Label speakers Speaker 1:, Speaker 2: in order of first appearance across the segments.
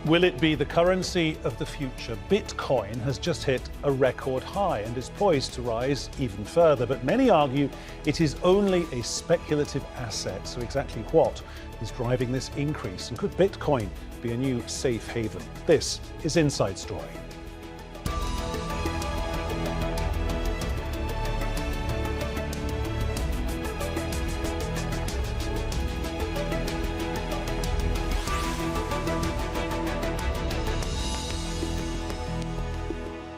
Speaker 1: Will it be the currency of the future? Bitcoin has just hit a record high and is poised to rise even further. But many argue it is only a speculative asset. So exactly what is driving this increase? And could Bitcoin be a new safe haven? This is Inside Story.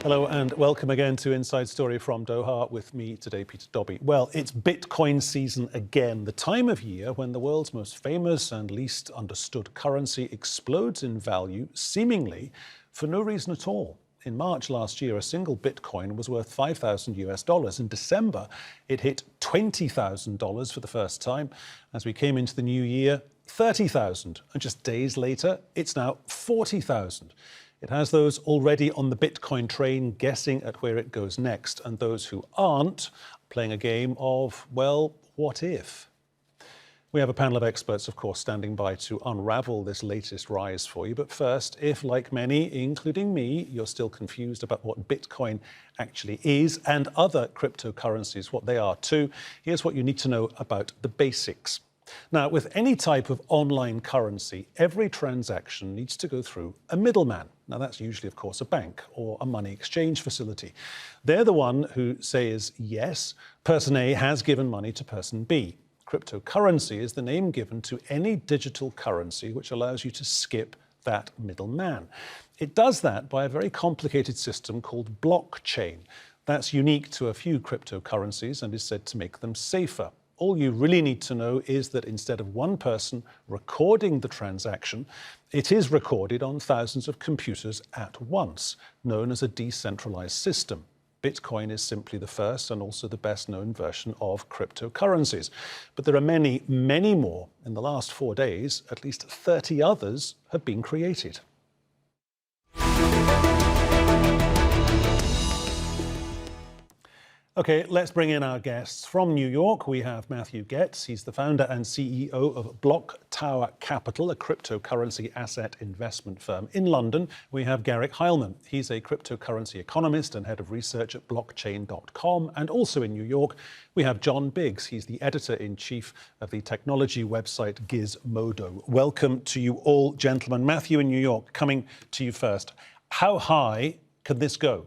Speaker 1: Hello and welcome again to Inside Story from Doha. With me today, Peter Dobby. Well, it's Bitcoin season again, the time of year when the world's most famous and least understood currency explodes in value, seemingly for no reason at all. In March last year, a single Bitcoin was worth $5,000 US. In December, it hit $20,000 for the first time. As we came into the new year, 30,000. And just days later, it's now 40,000. It has those already on the Bitcoin train guessing at where it goes next, and those who aren't playing a game of, well, what if? We have a panel of experts, of course, standing by to unravel this latest rise for you. But first, if, like many, including me, you're still confused about what Bitcoin actually is and other cryptocurrencies, what they are too, here's what you need to know about the basics. Now, with any type of online currency, every transaction needs to go through a middleman. Now, that's usually, of course, a bank or a money exchange facility. They're the one who says, yes, person A has given money to person B. Cryptocurrency is the name given to any digital currency which allows you to skip that middleman. It does that by a very complicated system called blockchain. That's unique to a few cryptocurrencies and is said to make them safer. All you really need to know is that instead of one person recording the transaction, it is recorded on thousands of computers at once, known as a decentralized system. Bitcoin is simply the first and also the best known version of cryptocurrencies. But there are many, many more. In the last 4 days, at least 30 others have been created. Okay, let's bring in our guests. From New York, we have Matthew Getz. He's the founder and CEO of Block Tower Capital, a cryptocurrency asset investment firm. In London, we have Garrick Heilman. He's a cryptocurrency economist and head of research at blockchain.com. And also in New York, we have John Biggs. He's the editor-in-chief of the technology website Gizmodo. Welcome to you all, gentlemen. Matthew in New York, coming to you first. How high can this go?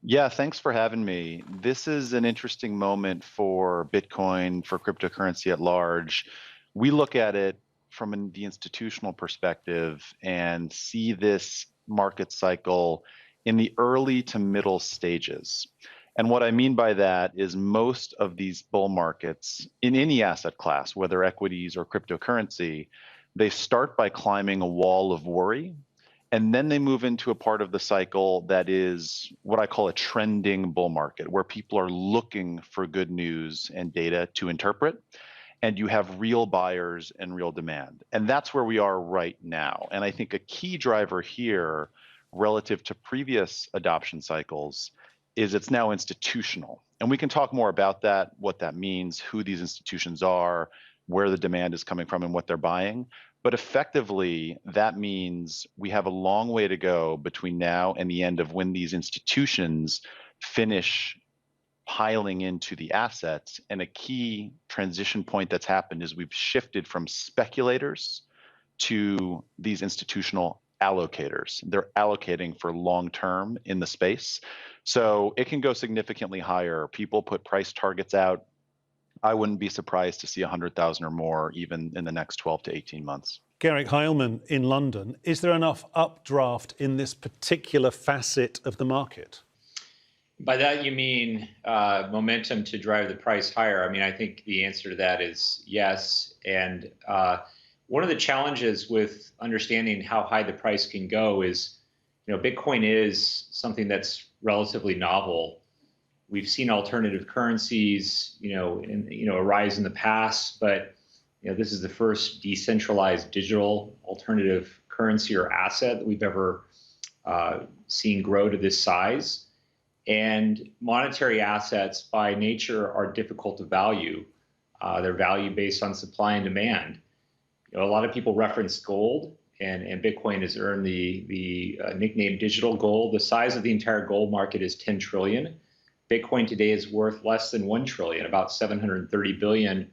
Speaker 2: Yeah, thanks for having me. This is an interesting moment for Bitcoin, for cryptocurrency at large. We look at it from the institutional perspective and see this market cycle in the early to middle stages. And what I mean by that is most of these bull markets in any asset class, whether equities or cryptocurrency, they start by climbing a wall of worry. And then they move into a part of the cycle that is what I call a trending bull market, where people are looking for good news and data to interpret. And you have real buyers and real demand. And that's where we are right now. And I think a key driver here relative to previous adoption cycles is it's now institutional. And we can talk more about that, what that means, who these institutions are, where the demand is coming from and what they're buying. But effectively, that means we have a long way to go between now and the end of when these institutions finish piling into the assets. And a key transition point that's happened is we've shifted from speculators to these institutional allocators. They're allocating for long term in the space. So it can go significantly higher. People put price targets out. I wouldn't be surprised to see 100,000 or more even in the next 12 to 18 months.
Speaker 1: Garrick Heilman in London, is there enough updraft in this particular facet of the market?
Speaker 3: By that you mean momentum to drive the price higher? I mean, I think the answer to that is yes. And one of the challenges with understanding how high the price can go is, Bitcoin is something that's relatively novel. We've seen alternative currencies, arise in the past, but this is the first decentralized digital alternative currency or asset that we've ever seen grow to this size. And monetary assets by nature are difficult to value. They're valued based on supply and demand. A lot of people reference gold and Bitcoin has earned the nickname digital gold. The size of the entire gold market is 10 trillion. Bitcoin today is worth less than 1 trillion, about 730 billion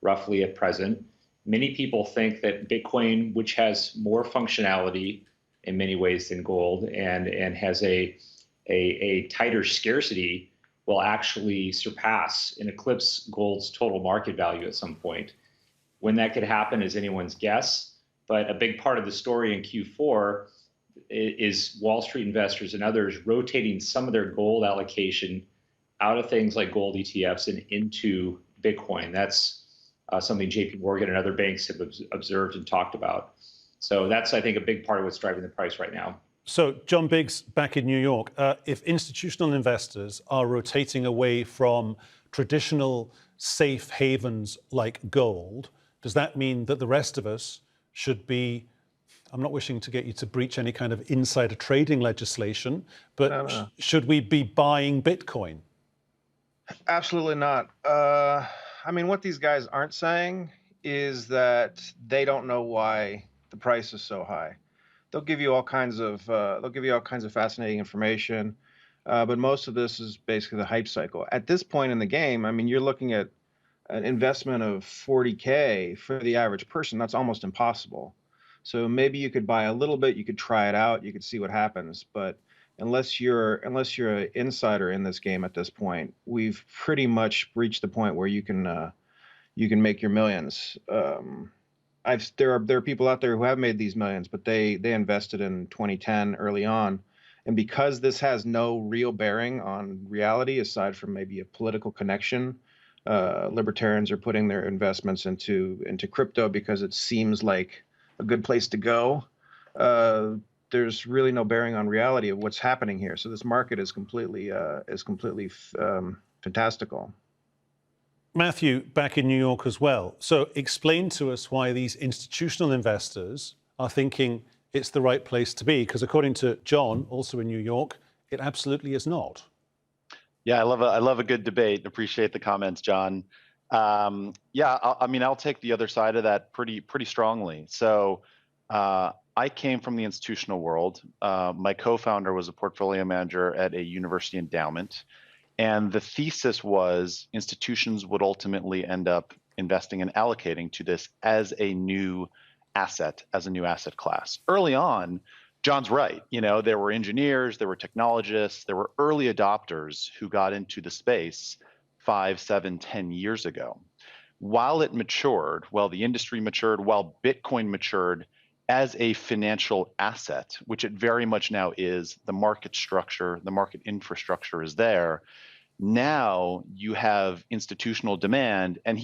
Speaker 3: roughly at present. Many people think that Bitcoin, which has more functionality in many ways than gold and has a tighter scarcity, will actually surpass and eclipse gold's total market value at some point. When that could happen is anyone's guess, but a big part of the story in Q4 is Wall Street investors and others rotating some of their gold allocation out of things like gold ETFs and into Bitcoin. That's something JP Morgan and other banks have observed and talked about. So that's, I think, a big part of what's driving the price right now.
Speaker 1: So, John Biggs, back in New York, if institutional investors are rotating away from traditional safe havens like gold, does that mean that the rest of us should be, I'm not wishing to get you to breach any kind of insider trading legislation, but
Speaker 4: No.
Speaker 1: Should we be buying Bitcoin?
Speaker 4: Absolutely not. I mean, what these guys aren't saying is that they don't know why the price is so high. They'll give you all kinds of fascinating information, but most of this is basically the hype cycle. At this point in the game, I mean, you're looking at an investment of 40K for the average person. That's almost impossible. So maybe you could buy a little bit, you could try it out, you could see what happens, but unless you're an insider in this game at this point, we've pretty much reached the point where you can make your millions. There are people out there who have made these millions, but they invested in 2010 early on, and because this has no real bearing on reality aside from maybe a political connection, libertarians are putting their investments into crypto because it seems like a good place to go. There's really no bearing on reality of what's happening here. So this market is completely fantastical.
Speaker 1: Matthew, back in New York as well. So explain to us why these institutional investors are thinking it's the right place to be, because according to John, also in New York, it absolutely is not.
Speaker 2: Yeah, I love a good debate. Appreciate the comments, John. I'll take the other side of that pretty strongly. So I came from the institutional world. My co-founder was a portfolio manager at a university endowment. And the thesis was institutions would ultimately end up investing and allocating to this as a new asset class. Early on, John's right. You know, there were engineers, there were technologists, there were early adopters who got into the space 5, 7, 10 years ago. While it matured, while the industry matured, while Bitcoin matured as a financial asset, which it very much now is, the market structure, the market infrastructure is there. Now you have institutional demand, and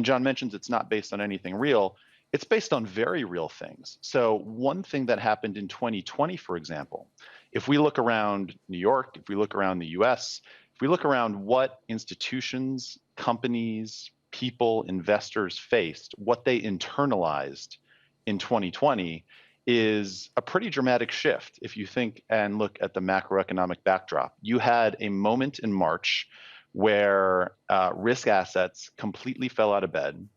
Speaker 2: John mentions it's not based on anything real. It's based on very real things. So one thing that happened in 2020, for example, if we look around New York, if we look around the US, if we look around what institutions, companies, people, investors faced, what they internalized in 2020 is a pretty dramatic shift. If you think and look at the macroeconomic backdrop, you had a moment in March where risk assets completely fell out of bed.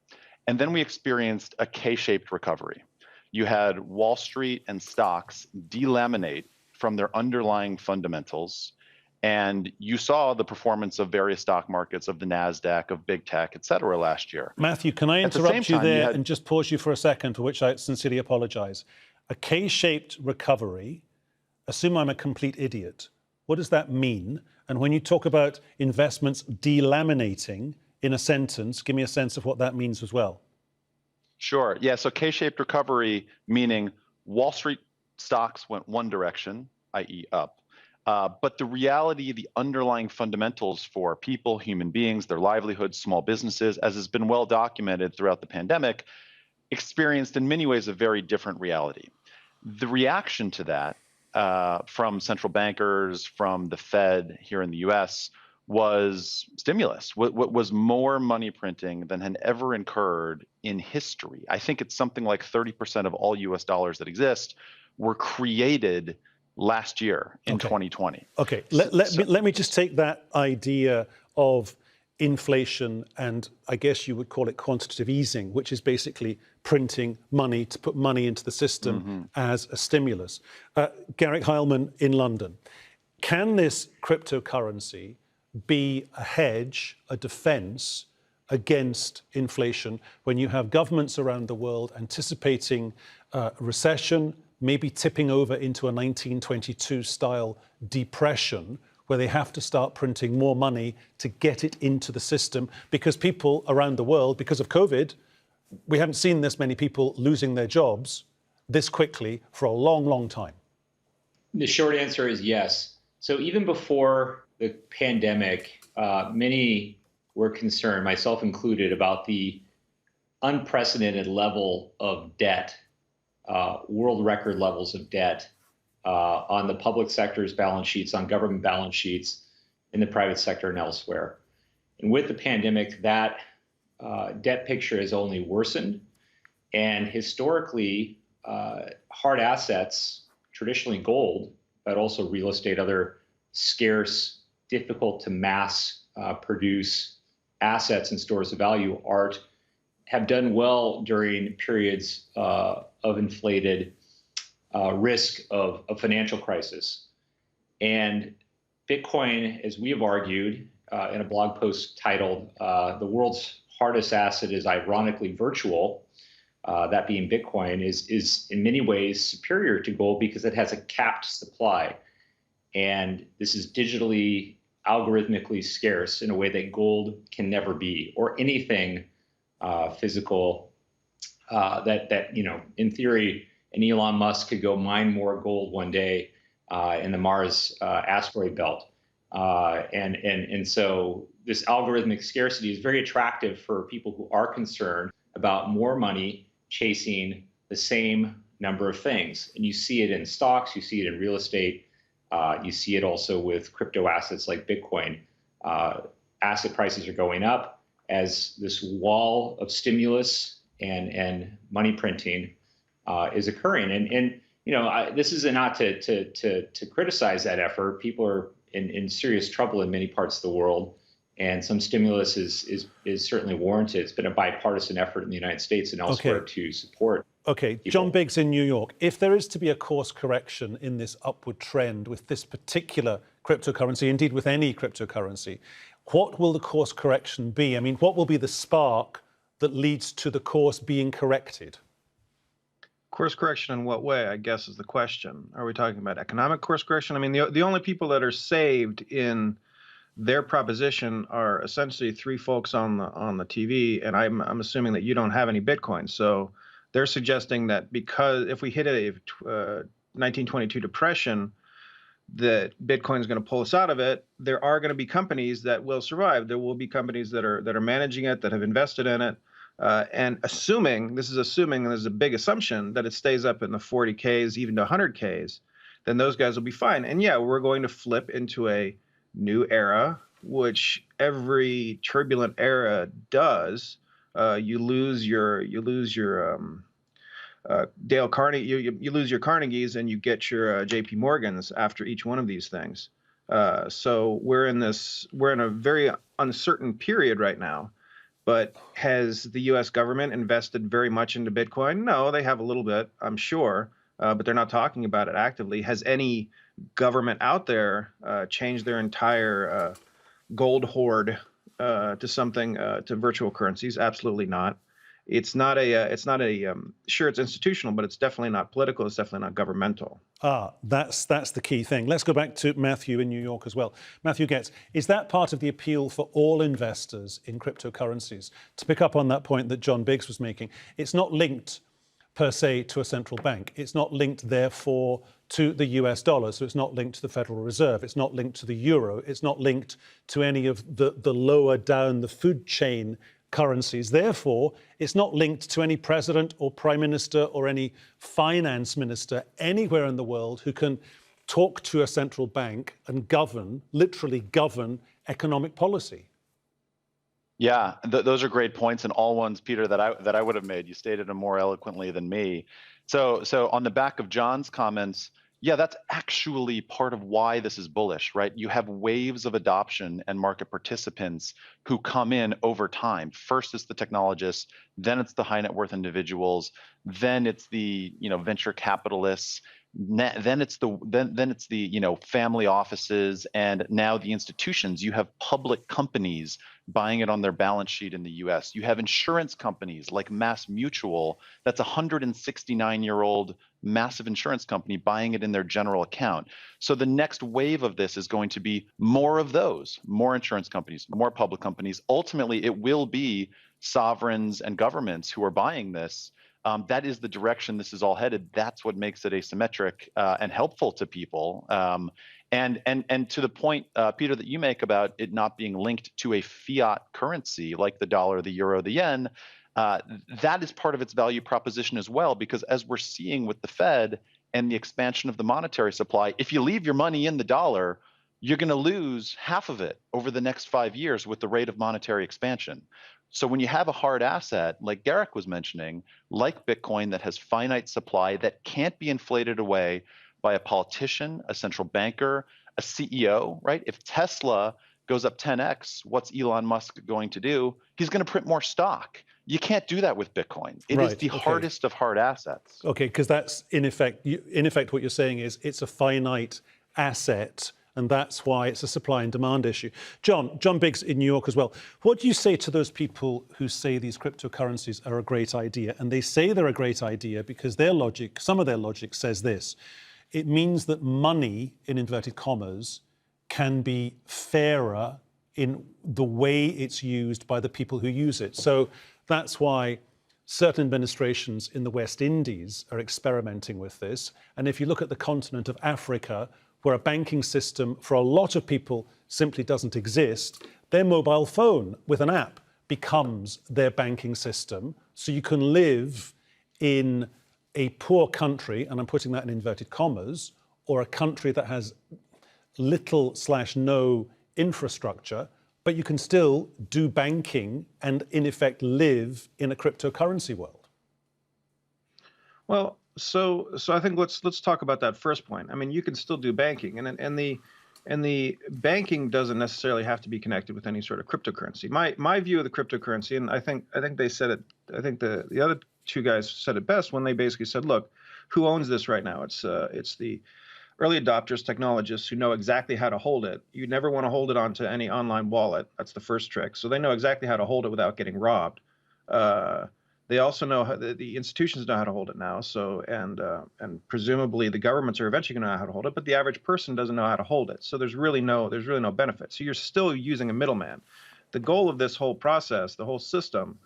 Speaker 2: And then we experienced a K-shaped recovery. You had Wall Street and stocks delaminate from their underlying fundamentals. And you saw the performance of various stock markets, of the NASDAQ, of big tech, et cetera, last year.
Speaker 1: Matthew, can I interrupt you there and just pause you for a second, for which I sincerely apologize? A K-shaped recovery, assume I'm a complete idiot. What does that mean? And when you talk about investments delaminating in a sentence, give me a sense of what that means as well.
Speaker 2: Sure. Yeah. So K-shaped recovery, meaning Wall Street stocks went one direction, i.e. up. But the reality, the underlying fundamentals for people, human beings, their livelihoods, small businesses, as has been well documented throughout the pandemic, experienced in many ways a very different reality. The reaction to that from central bankers, from the Fed here in the US, was stimulus, was more money printing than had ever incurred in history. I think it's something like 30% of all US dollars that exist were created last year in 2020.
Speaker 1: Okay, let me just take that idea of inflation and I guess you would call it quantitative easing, which is basically printing money to put money into the system as a stimulus. Garrick Heilman in London. Can this cryptocurrency be a hedge, a defense against inflation when you have governments around the world anticipating recession, maybe tipping over into a 1922 style depression, where they have to start printing more money to get it into the system because people around the world, because of COVID, we haven't seen this many people losing their jobs this quickly for a long, long time?
Speaker 3: The short answer is yes. So even before the pandemic, many were concerned, myself included, about the unprecedented level of debt, world record levels of debt on the public sector's balance sheets, on government balance sheets, in the private sector and elsewhere. And with the pandemic, that debt picture has only worsened. And historically, hard assets, traditionally gold, but also real estate, other scarce, difficult to mass produce assets and stores of value, art, have done well during periods of inflated risk of a financial crisis. And Bitcoin, as we have argued in a blog post titled, "The World's Hardest Asset is Ironically Virtual," that being Bitcoin, is in many ways superior to gold because it has a capped supply. And this is digitally, algorithmically scarce in a way that gold can never be, or anything physical that, in theory, an Elon Musk could go mine more gold one day in the Mars asteroid belt. And so this algorithmic scarcity is very attractive for people who are concerned about more money chasing the same number of things. And you see it in stocks, you see it in real estate, you see it also with crypto assets like Bitcoin. Asset prices are going up as this wall of stimulus and money printing is occurring. And this is not to criticize that effort. People are in serious trouble in many parts of the world, and some stimulus is certainly warranted. It's been a bipartisan effort in the United States and elsewhere to support.
Speaker 1: Okay,
Speaker 3: people.
Speaker 1: John Biggs in New York. If there is to be a course correction in this upward trend with this particular cryptocurrency, indeed with any cryptocurrency, what will the course correction be? I mean, what will be the spark that leads to the course being corrected?
Speaker 4: Course correction in what way, I guess, is the question. Are we talking about economic course correction? I mean, the only people that are saved in their proposition are essentially three folks on the TV, and I'm assuming that you don't have any Bitcoin. So they're suggesting that because if we hit a 1922 depression, that Bitcoin is going to pull us out of it. There are going to be companies that will survive. There will be companies that are managing it, that have invested in it. And assuming, this is assuming, and there's a big assumption, that it stays up in the 40Ks, even to 100Ks, then those guys will be fine. And yeah, we're going to flip into a new era, which every turbulent era does. You lose your Dale Carnegie, you lose your Carnegies, and you get your JP Morgans after each one of these things. So we're in a very uncertain period right now. But has the U.S. government invested very much into Bitcoin? No, they have a little bit, I'm sure, but they're not talking about it actively. Has any government out there changed their entire gold hoard to something to virtual currencies? Absolutely not. It's not a sure, it's institutional, but it's definitely not political. It's definitely not governmental.
Speaker 1: That's the key thing. Let's go back to Matthew in New York as well. Matthew Getz, is that part of the appeal for all investors in cryptocurrencies? To pick up on that point that John Biggs was making, it's not linked per se to a central bank. It's not linked, therefore, to the US dollar. So it's not linked to the Federal Reserve. It's not linked to the euro. It's not linked to any of the lower down the food chain currencies. Therefore, it's not linked to any president or prime minister or any finance minister anywhere in the world who can talk to a central bank and literally govern economic policy.
Speaker 2: Yeah, those are great points, and all ones, Peter, that I would have made. You stated them more eloquently than me. So on the back of John's comments, Yeah, that's actually part of why this is bullish, right? You have waves of adoption and market participants who come in over time. First it's the technologists, then it's the high net worth individuals, then it's the venture capitalists, then it's the family offices, and now the institutions. You have public companies buying it on their balance sheet in the US. You have insurance companies like Mass Mutual, that's a 169-year-old massive insurance company buying it in their general account. So the next wave of this is going to be more of those, more insurance companies, more public companies. Ultimately, it will be sovereigns and governments who are buying this. That is the direction this is all headed. That's what makes it asymmetric and helpful to people. And to the point, Peter, that you make about it not being linked to a fiat currency like the dollar, the euro, the yen, that is part of its value proposition as well, because as we're seeing with the Fed and the expansion of the monetary supply, if you leave your money in the dollar, you're going to lose half of it over the next 5 years with the rate of monetary expansion. So when you have a hard asset, like Garrick was mentioning, like Bitcoin, that has finite supply, that can't be inflated away by a politician, a central banker, a CEO, right? If Tesla goes up 10x, what's Elon Musk going to do? He's going to print more stock. You can't do that with Bitcoin. It is the hardest of hard assets.
Speaker 1: Okay, because that's in effect what you're saying is it's a finite asset, and that's why it's a supply and demand issue. John Biggs in New York as well. What do you say to those people who say these cryptocurrencies are a great idea? And they say they're a great idea because some of their logic says this: it means that money, in inverted commas, can be fairer in the way it's used by the people who use it. So that's why certain administrations in the West Indies are experimenting with this. And if you look at the continent of Africa, where a banking system for a lot of people simply doesn't exist, their mobile phone with an app becomes their banking system. So you can live in a poor country, and I'm putting that in inverted commas, or a country that has little/no infrastructure, but you can still do banking and in effect live in a cryptocurrency world.
Speaker 4: Well, so I think let's talk about that first point. I mean, you can still do banking, and the banking doesn't necessarily have to be connected with any sort of cryptocurrency. My view of the cryptocurrency, and I think they said it. I think the other two guys said it best when they basically said, look, who owns this right now? It's the early adopters, technologists who know exactly how to hold it. You never want to hold it onto any online wallet. That's the first trick. So they know exactly how to hold it without getting robbed. They also know how the institutions know how to hold it now. So and presumably the governments are eventually going to know how to hold it, but the average person doesn't know how to hold it. So there's really no benefit. So you're still using a middleman. The goal of this whole process, the whole system,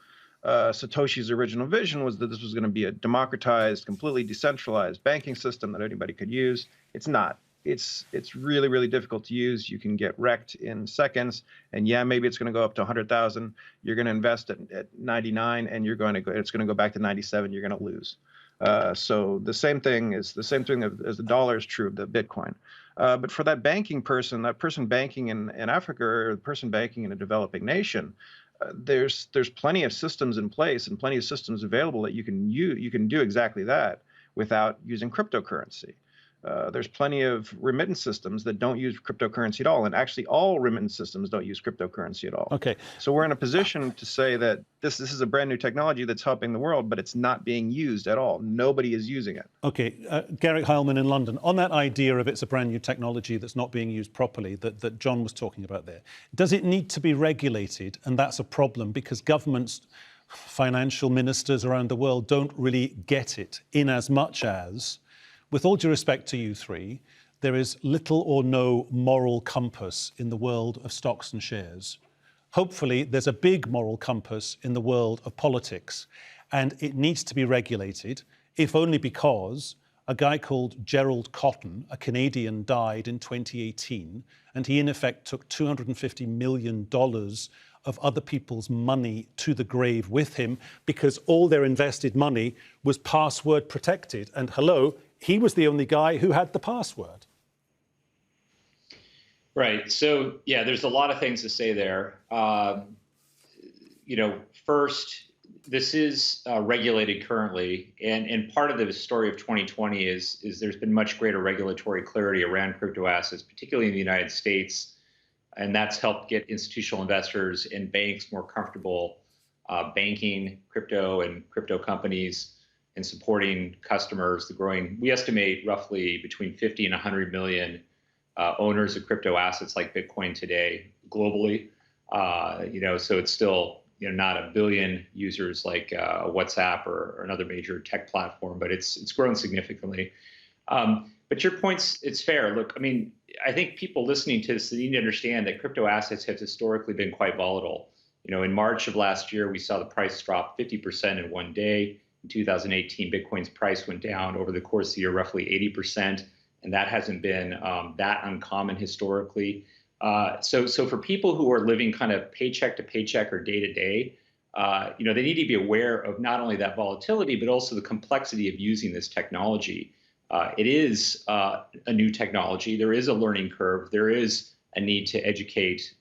Speaker 4: Satoshi's original vision was that this was going to be a democratized, completely decentralized banking system that anybody could use. It's not. It's really, really difficult to use. You can get wrecked in seconds. And yeah, maybe it's going to go up to 100,000. You're going to invest at 99, and it's going to go back to 97. You're going to lose. So the same thing as the dollar is true of the Bitcoin. But for that person banking in Africa, or the person banking in a developing nation, there's plenty of systems in place and plenty of systems available that you can do exactly that without using cryptocurrency. There's plenty of remittance systems that don't use cryptocurrency at all, and actually all remittance systems don't use cryptocurrency at all.
Speaker 1: Okay.
Speaker 4: So we're in a position to say that this is a brand new technology that's helping the world, but it's not being used at all. Nobody is using it.
Speaker 1: Okay, Garrick Heilman in London, on that idea of it's a brand new technology that's not being used properly that John was talking about there, does it need to be regulated? And that's a problem because governments, financial ministers around the world don't really get it, in as much as, with all due respect to you three, there is little or no moral compass in the world of stocks and shares. Hopefully, there's a big moral compass in the world of politics, and it needs to be regulated, if only because a guy called Gerald Cotton, a Canadian, died in 2018, and he in effect took $250 million of other people's money to the grave with him because all their invested money was password protected. And hello, he was the only guy who had the password.
Speaker 3: Right. So, yeah, there's a lot of things to say there. First, this is regulated currently, and part of the story of 2020 is there's been much greater regulatory clarity around crypto assets, particularly in the United States, and that's helped get institutional investors and banks more comfortable banking crypto and crypto companies and supporting customers. We estimate roughly between 50 and 100 million owners of crypto assets like Bitcoin today globally. So it's still not a billion users like WhatsApp or another major tech platform, but it's grown significantly. But your point's it's fair. Look, I mean, I think people listening to this need to understand that crypto assets have historically been quite volatile. In March of last year, we saw the price drop 50% in one day. In 2018, Bitcoin's price went down over the course of the year roughly 80%, and that hasn't been that uncommon historically. So for people who are living kind of paycheck to paycheck or day to day, they need to be aware of not only that volatility, but also the complexity of using this technology. It is a new technology. There is a learning curve. There is a need to educate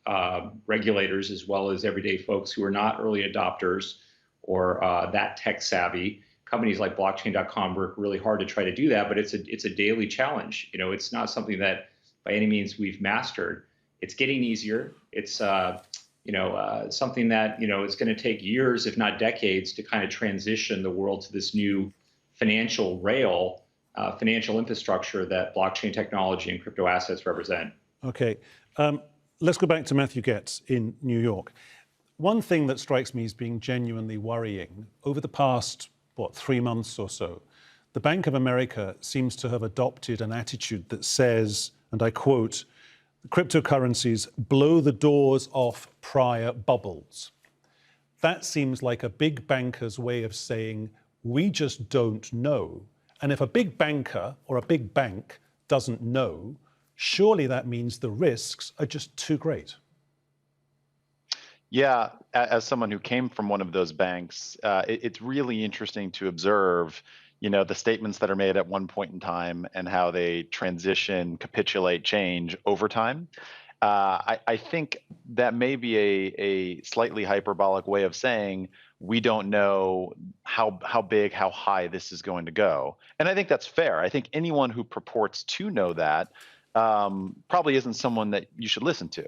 Speaker 3: regulators as well as everyday folks who are not early adopters or that tech savvy. Companies like blockchain.com work really hard to try to do that, but it's a daily challenge. It's not something that by any means we've mastered. It's getting easier. It's something that it's going to take years, if not decades, to kind of transition the world to this new financial rail, financial infrastructure that blockchain technology and crypto assets represent.
Speaker 1: Okay, let's go back to Matthew Getz in New York. One thing that strikes me as being genuinely worrying, over the past, 3 months or so, the Bank of America seems to have adopted an attitude that says, and I quote, cryptocurrencies blow the doors off prior bubbles. That seems like a big banker's way of saying, we just don't know. And if a big banker or a big bank doesn't know, surely that means the risks are just too great.
Speaker 2: Yeah, as someone who came from one of those banks, it's really interesting to observe, the statements that are made at one point in time and how they transition, capitulate, change over time. I think that may be a slightly hyperbolic way of saying we don't know how big, how high this is going to go. And I think that's fair. I think anyone who purports to know that probably isn't someone that you should listen to.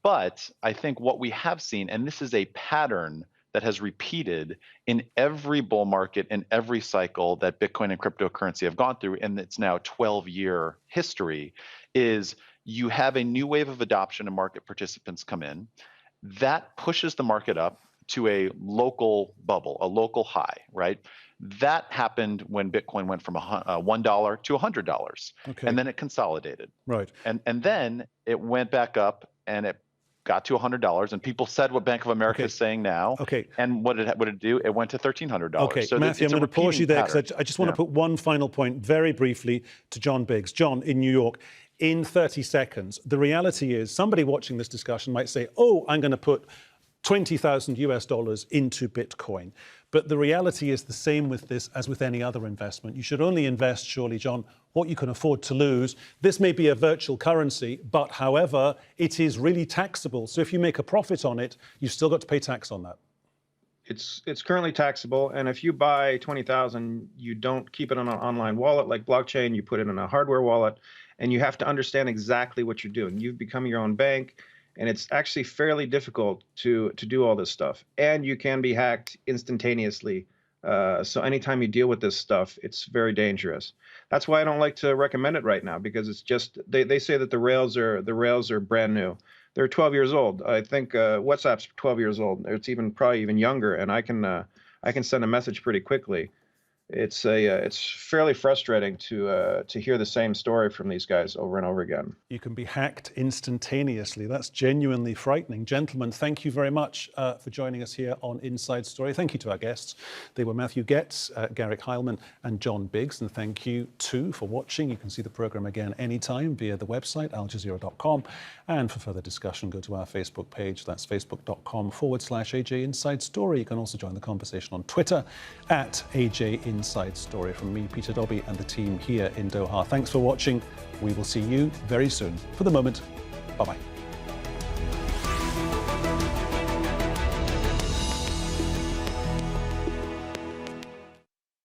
Speaker 2: But I think what we have seen, and this is a pattern that has repeated in every bull market, in every cycle that Bitcoin and cryptocurrency have gone through, and it's now 12-year history, is you have a new wave of adoption and market participants come in. That pushes the market up to a local bubble, a local high, right? That happened when Bitcoin went from $1 to $100,
Speaker 1: okay.
Speaker 2: And then it consolidated.
Speaker 1: Right.
Speaker 2: And then it went back up and it got to $100, and people said what Bank of America is saying now.
Speaker 1: Okay.
Speaker 2: And what did it do? It went to $1,300.
Speaker 1: Okay,
Speaker 2: so
Speaker 1: Matthew, I'm going to pause you there because I just want to put one final point very briefly to John Biggs. John, in New York, in 30 seconds, the reality is somebody watching this discussion might say, oh, I'm going to put $20,000 into Bitcoin. But the reality is the same with this as with any other investment. You should only invest, surely, John, what you can afford to lose. This may be a virtual currency, but however, it is really taxable. So if you make a profit on it, you've still got to pay tax on that.
Speaker 4: It's currently taxable, and if you buy 20,000, you don't keep it on an online wallet like blockchain. You put it in a hardware wallet, and you have to understand exactly what you're doing. You've become your own bank. And it's actually fairly difficult to do all this stuff. And you can be hacked instantaneously. So anytime you deal with this stuff, it's very dangerous. That's why I don't like to recommend it right now, because it's just they say that the rails are brand new. They're 12 years old. I think WhatsApp's 12 years old. It's probably even younger, and I can send a message pretty quickly. It's fairly frustrating to hear the same story from these guys over and over again.
Speaker 1: You can be hacked instantaneously. That's genuinely frightening. Gentlemen, thank you very much for joining us here on Inside Story. Thank you to our guests. They were Matthew Getz, Garrick Heilman, and John Biggs. And thank you too for watching. You can see the program again anytime via the website, aljazeera.com. And for further discussion, go to our Facebook page. That's facebook.com/AJ Inside Story. You can also join the conversation on Twitter at AJ Inside Story. From me, Peter Dobby, and the team here in Doha. Thanks for watching. We will see you very soon. For the moment, bye-bye.